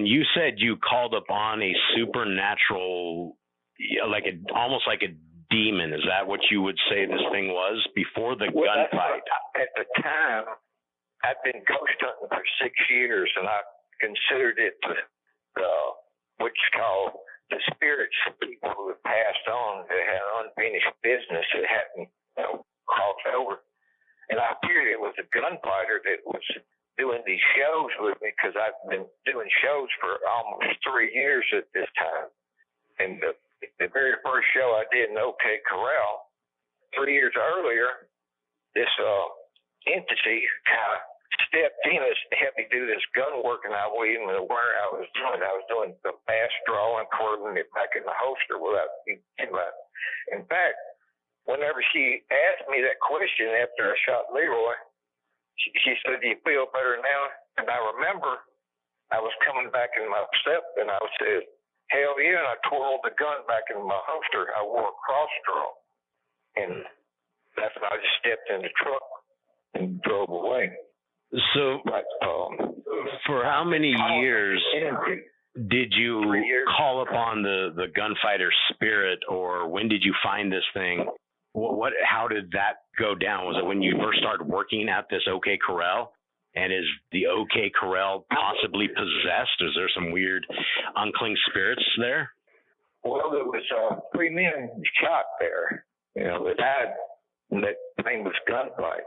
you said you called upon a supernatural, almost like a demon. Is that what you would say this thing was before the gunfight? At the time, I'd been ghost hunting for 6 years, and I considered it what you call the spirits of people who had passed on that had unfinished business that hadn't crossed over. And I figured it was a gunfighter that was doing these shows with me, because I've been doing shows for almost 3 years at this time. And the very first show I did in OK Corral 3 years earlier, this entity kind of stepped in and helped me do this gun work, and I wasn't even aware I was doing it. I was doing the fast draw and curling it back in the holster without thinking about it. In fact, whenever she asked me that question after I shot Leroy, she said, "Do you feel better now?" And I remember I was coming back in my step, and I said, "Hell yeah," and I twirled the gun back in my holster. I wore a cross draw. And that's when I just stepped in the truck and drove away. So, for how many years did you call upon the gunfighter spirit, or when did you find this thing? How did that go down? Was it when you first started working at this OK Corral? And is the OK Corral possibly possessed? Is there some weird unclean spirits there? Well, there was 3 men shot there, that died, and that thing was gunfight.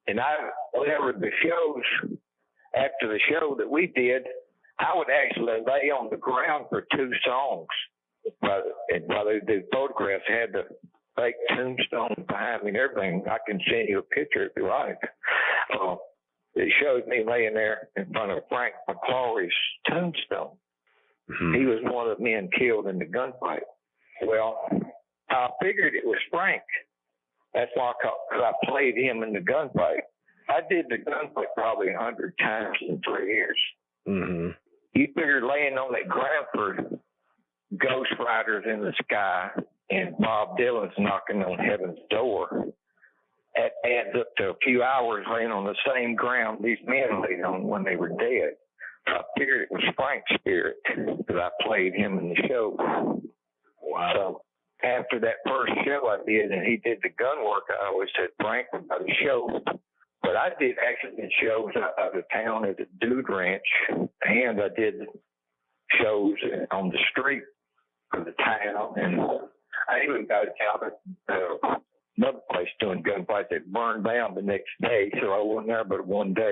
And whenever the shows, after the show that we did, I would actually lay on the ground for 2 songs. And while they did photographs, I had the fake tombstone behind me and everything. I can send you a picture if you like. It showed me laying there in front of Frank McClory's tombstone. Mm-hmm. He was one of the men killed in the gunfight. Well, I figured it was Frank. That's why I played him in the gunfight. I did the gunfight probably 100 times in 3 years. Mm-hmm. You figured laying on that ground for Ghost Riders in the Sky and Bob Dylan's Knocking on Heaven's Door, that adds up to a few hours laying on the same ground these men laid on when they were dead. I figured it was Frank's spirit because I played him in the show. Wow. So after that first show I did, and he did the gun work, I always said, "Frank, about the show." But I did accident shows out of town at the Dude Ranch, and I did shows on the street of the town, and I even got a job at another place doing gunfights that burned down the next day, so I wasn't there but one day.